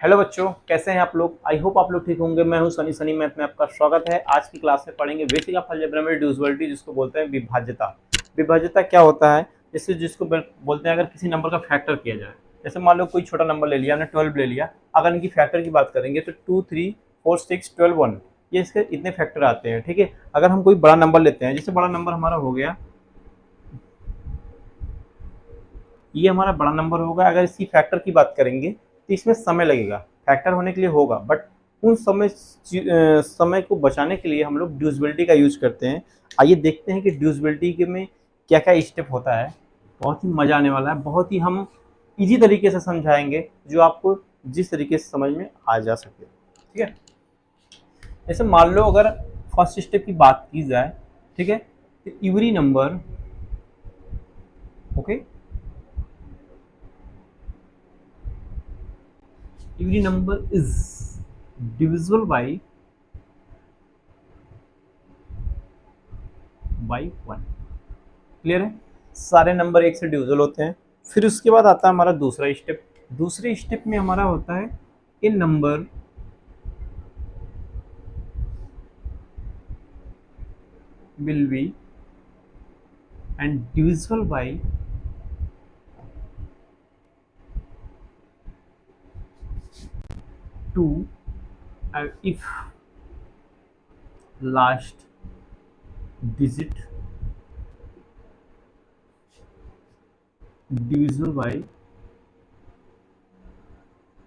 Hello बच्चों, कैसे हैं आप लोग। आई होप आप लोग ठीक होंगे। मैं हूं सनी। सनी मैथ में आपका स्वागत है। आज की क्लास में पढ़ेंगे बेसिक ऑफ अलजेब्रा में डिविजिबिलिटी, जिसको बोलते हैं विभाज्यता। विभाज्यता क्या होता है, जिसको बोलते हैं अगर किसी नंबर का फैक्टर किया जाए। जैसे मान लो कोई छोटा नंबर ले लिया, हमने 12 ले लिया। अगर इनकी फैक्टर की बात करेंगे तो 2, 3, 4, 6, 12, 1, ये इसके इतने फैक्टर आते हैं। ठीक है। अगर हम कोई बड़ा नंबर लेते हैं, जैसे बड़ा नंबर हमारा हो गया, ये हमारा बड़ा नंबर होगा। अगर इसकी फैक्टर की बात करेंगे तो इसमें समय लगेगा, फैक्टर होने के लिए होगा, बट उन समय को बचाने के लिए हम लोग डिविजिबिलिटी का यूज करते हैं। आइए देखते हैं कि डिविजिबिलिटी में क्या क्या स्टेप होता है। बहुत ही मजा आने वाला है। बहुत ही हम इजी तरीके से समझाएंगे, जो आपको जिस तरीके से समझ में आ जा सके। ठीक है। जैसे मान लो अगर फर्स्ट स्टेप की बात की जाए, ठीक है, तो every number, okay, every number is divisible by 1। Clear है। सारे नंबर एक से डिविजिबल होते हैं। फिर उसके बाद आता है हमारा दूसरा स्टेप। दूसरे स्टेप में हमारा होता है a number will be and divisible by 2 if last digit divisible by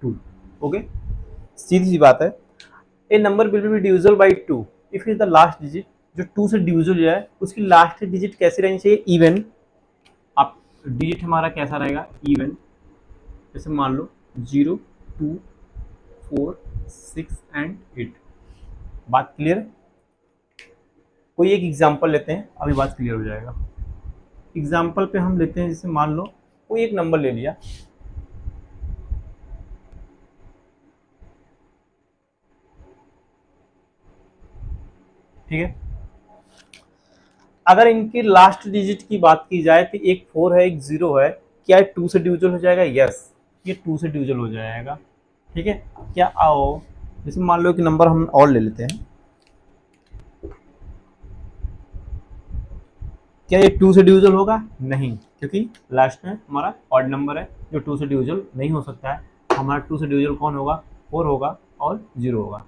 2। Okay, सीधी सी बात है। A number will be divisible by 2 if is the last digit, जो 2 से डिविजिबल है उसकी लास्ट डिजिट कैसी रहनी चाहिए, इवन। आप डिजिट हमारा कैसा रहेगा, इवन। जैसे मान लो 0, 2, 4, 6 एंड 8। बात क्लियर। कोई एक एग्जांपल लेते हैं, अभी बात क्लियर हो जाएगा। एग्जांपल पे हम लेते हैं, जैसे मान लो कोई एक नंबर ले लिया, ठीक है। अगर इनकी लास्ट डिजिट की बात की जाए तो एक 4 है, एक 0 है। क्या ये 2 से डिविजिबल हो जाएगा? यस, ये 2 से डिविजिबल हो जाएगा। ठीक है। क्या आओ, जैसे मान लो कि नंबर हम और ले लेते हैं। क्या ये 2 से डिविजिबल होगा? नहीं, क्योंकि लास्ट में हमारा ऑड नंबर है जो 2 से डिविजिबल नहीं हो सकता है। हमारा 2 से डिविजिबल कौन होगा? 4 होगा और 0 होगा।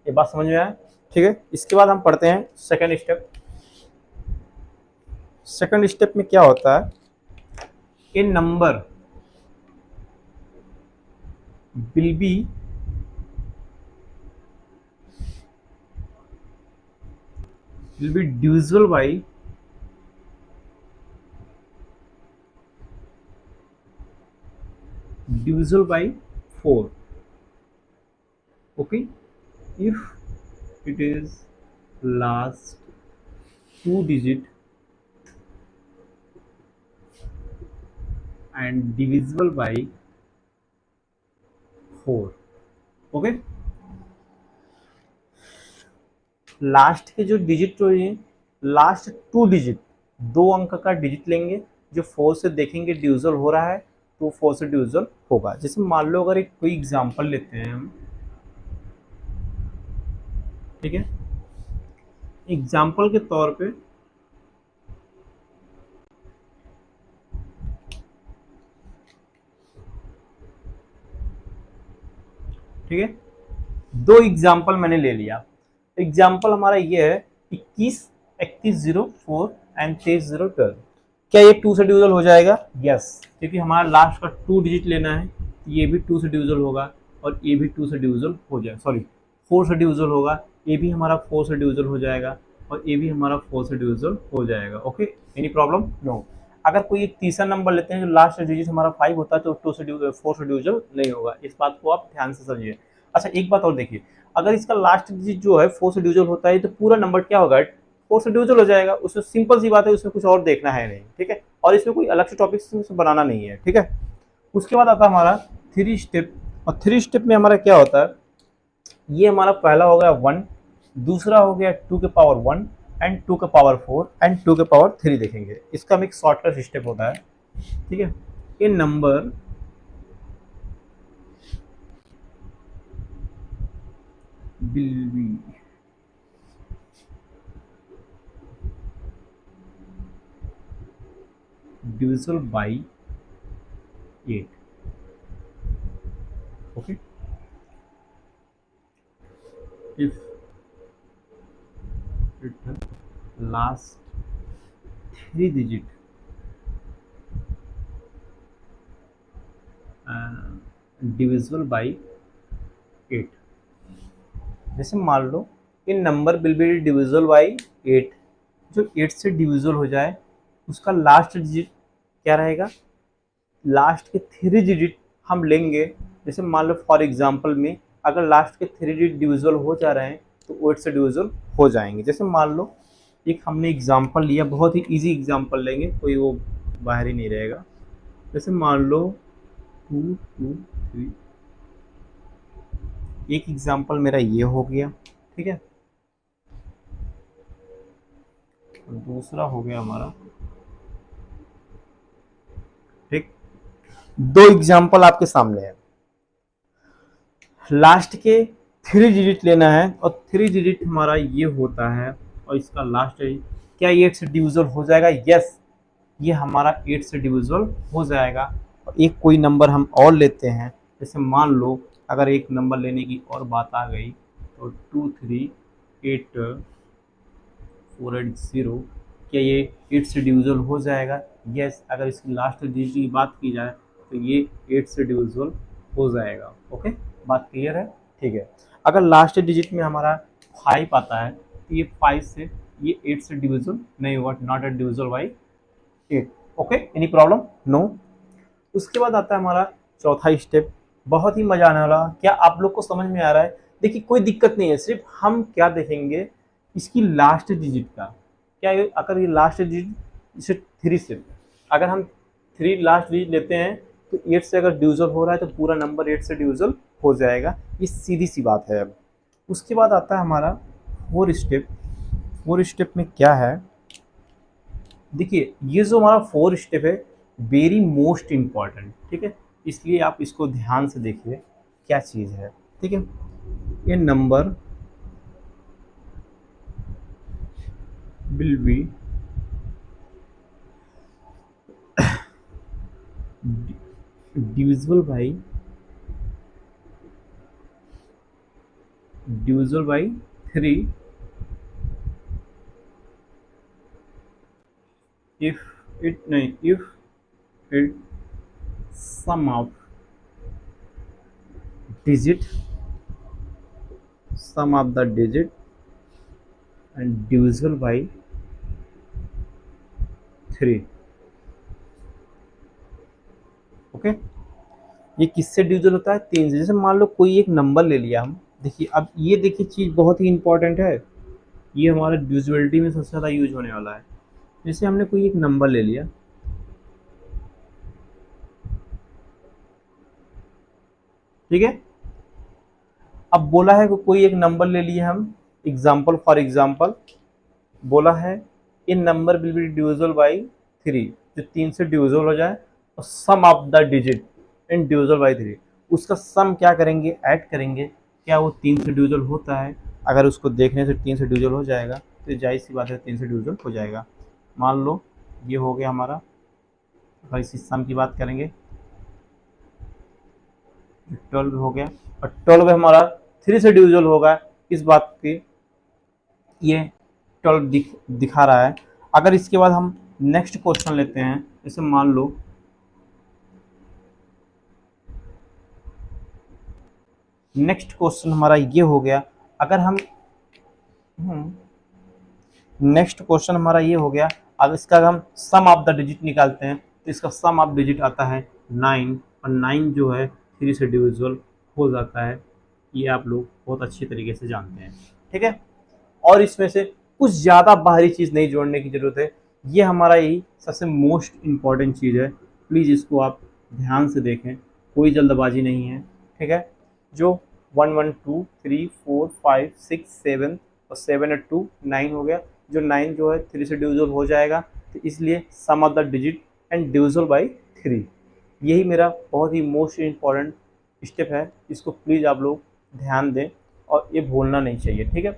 ये बात समझ में आया? ठीक है। इसके बाद हम पढ़ते हैं सेकेंड स्टेप। सेकेंड स्टेप में क्या होता है, a number will be divisible by 4। okay, if it is last 2 digit and divisible by 4। Okay, last के जो डिजिट जो है, लास्ट 2 डिजिट, 2 अंक का डिजिट लेंगे, जो 4 से देखेंगे डिविजिबल हो रहा है तो 4 से डिविजिबल होगा। जैसे मान लो अगर एक कोई एग्जांपल लेते हैं हम, ठीक है। एग्जांपल के तौर पे ठीक है, 2 एग्जाम्पल मैंने ले लिया। एग्जाम्पल हमारा ये है 21, 3104 एंड 2312। क्या ये 2 से डिविजिबल हो जाएगा? यस, क्योंकि हमारा लास्ट का 2 डिजिट लेना है, ये भी 2 से डिविजिबल होगा और ये भी 2 से डिविजिबल हो जाएगा, सॉरी 4 से डिविजिबल होगा। ये भी हमारा 4 से डिविजिबल हो जाएगा और ये भी हमारा 4 से डिविजिबल हो जाएगा। Okay, any problem? नो। अगर कोई एक तीसरा नंबर लेते हैं जो लास्ट डिजिट हमारा 5 होता है तो 4 से डिविजिबल नहीं होगा। इस बात को आप ध्यान से समझिए। अच्छा, एक बात और देखिए, अगर इसका लास्ट डिजिट जो है 4 से डिविजिबल होता है तो पूरा नंबर क्या होगा? 4 से डिविजिबल हो जाएगा। उसमें सिंपल सी बात है, उसमें कुछ और देखना है नहीं। ठीक है। और इसमें कोई अलग से टॉपिक बनाना नहीं है। ठीक है। उसके बाद आता है हमारा 3 स्टेप। और 3 स्टेप में हमारा क्या होता है, ये हमारा पहला हो गया 1, दूसरा हो गया 2 के पावर 1 एंड 2 के पावर 4 एंड 2 के पावर 3 देखेंगे। इसका एक शॉर्टकट स्टेप होता है। ठीक है। ये number will be divisible by 8. Okay, if it last 3 digit divisible by 8. जैसे मान लो an number will be divisible by 8, जो 8 से डिविजिबल हो जाए उसका लास्ट डिजिट क्या रहेगा, लास्ट के 3 डिजिट हम लेंगे। जैसे मान लो फॉर एग्जांपल में अगर लास्ट के 3 डिजिट डिविजिबल हो जा रहे हैं तो 8 से डिविजिबल हो जाएंगे। जैसे मान लो एक हमने एग्जांपल लिया, बहुत ही इजी एग्जांपल लेंगे, कोई वो बाहर ही नहीं रहेगा। जैसे मान लो 2 2 3, एक एग्जांपल मेरा ये हो गया, ठीक है, दूसरा हो गया हमारा, ठीक। 2 एग्जांपल आपके सामने है, लास्ट के 3 डिजिट लेना है और 3 डिजिट हमारा ये होता है और इसका लास्ट डिजिट क्या 8 से डिविजिबल हो जाएगा? यस, ये हमारा 8 से डिविजिबल हो जाएगा। और एक कोई नंबर हम और लेते हैं, जैसे मान लो अगर एक नंबर लेने की और बात आ गई तो 2 3 8 4 8 0, क्या ये 8 से डिविजिबल हो जाएगा? यस, अगर इसकी लास्ट डिजिट की बात की जाए तो ये 8 से डिविजिबल हो जाएगा। ओके, बात क्लियर है? ठीक है। अगर लास्ट डिजिट में हमारा 5 आता है तो ये 5 से ये 8 से डिविजिबल नहीं होगा, not eight divisible by 8। Okay, any problem? No. उसके बाद आता है हमारा चौथा स्टेप, बहुत ही मजा आने वाला। क्या आप लोग को समझ में आ रहा है? देखिए कोई दिक्कत नहीं है, सिर्फ हम क्या देखेंगे इसकी लास्ट डिजिट का। क्या अगर ये लास्ट डिजिट इसे 3 से, अगर हम 3 लास्ट डिजिट लेते हैं तो 8 से अगर डिविजिबल हो रहा है तो पूरा नंबर 8 से डिविजिबल हो जाएगा। ये सीधी सी बात है। अब उसके बाद आता है हमारा 4 स्टेप। 4 स्टेप में क्या है, देखिए ये जो हमारा 4 स्टेप है वेरी मोस्ट इम्पॉर्टेंट, ठीक है, इसलिए आप इसको ध्यान से देखिए क्या चीज़ है। ठीक है, ये number will be divisible by 3 if it sum of the digit and divisible by 3। Okay, ये किससे डिविजिबल होता है? 3 से। जैसे मान लो कोई एक नंबर ले लिया हम, देखिए अब ये देखिए चीज़ बहुत ही इंपॉर्टेंट है, ये हमारा डिविजिबिलिटी में सबसे ज़्यादा यूज होने वाला है। जैसे हमने कोई एक नंबर ले लिया, ठीक है, अब बोला है कि कोई एक नंबर ले लिया हम, एग्जाम्पल फॉर एग्जाम्पल बोला है an number will be divisible by 3, जो 3 से डिविजिबल हो जाए, और sum of the digit in divisible by 3, उसका सम क्या करेंगे? ऐड करेंगे। क्या वो 3 से डिविजिबल होता है? अगर उसको देखने से 3 से डिविजिबल हो जाएगा तो जाहिर सी बात है 3 से डिविजिबल हो जाएगा। मान लो ये हो गया हमारा, अगर इसी सम की बात करेंगे 12 हो गया, और 12 हमारा 3 से डिविजिबल होगा, इस बात की ये 12 दिखा रहा है। अगर इसके बाद हम नेक्स्ट क्वेश्चन लेते हैं, जैसे मान लो नेक्स्ट क्वेश्चन हमारा ये हो गया, अगर हम नेक्स्ट क्वेश्चन हमारा ये हो गया, अब इसका हम सम ऑफ द डिजिट निकालते हैं तो इसका सम ऑफ डिजिट आता है 9, और 9 जो है 3 से डिविजिबल हो जाता है। ये आप लोग बहुत अच्छी तरीके से जानते हैं, ठीक है। और इसमें से कुछ ज़्यादा बाहरी चीज़ नहीं जोड़ने की ज़रूरत है, ये हमारा यही सबसे मोस्ट इम्पॉर्टेंट चीज़ है। प्लीज़ इसको आप ध्यान से देखें, कोई जल्दबाजी नहीं है, ठीक है। जो 1 1 2 3 4 5 6 7 और 7 और 2 9 हो गया, जो 9 जो है 3 से डिविजिबल हो जाएगा, तो इसलिए sum of the digit and divisible by 3, यही मेरा बहुत ही मोस्ट इम्पॉर्टेंट स्टेप है। इसको प्लीज़ आप लोग ध्यान दें। और ये भूलना नहीं चाहिए, ठीक है।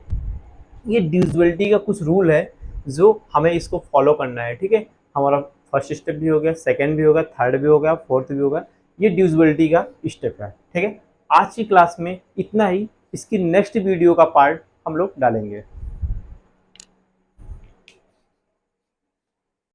ये डिविजिबिलिटी का कुछ रूल है जो हमें इसको फॉलो करना है, ठीक है। हमारा फर्स्ट स्टेप भी हो गया, सेकंड भी हो गया, थर्ड भी हो गया, फोर्थ भी होगा, ये डिविजिबिलिटी का स्टेप है, ठीक है। आज की क्लास में इतना ही, इसकी नेक्स्ट वीडियो का पार्ट हम लोग डालेंगे।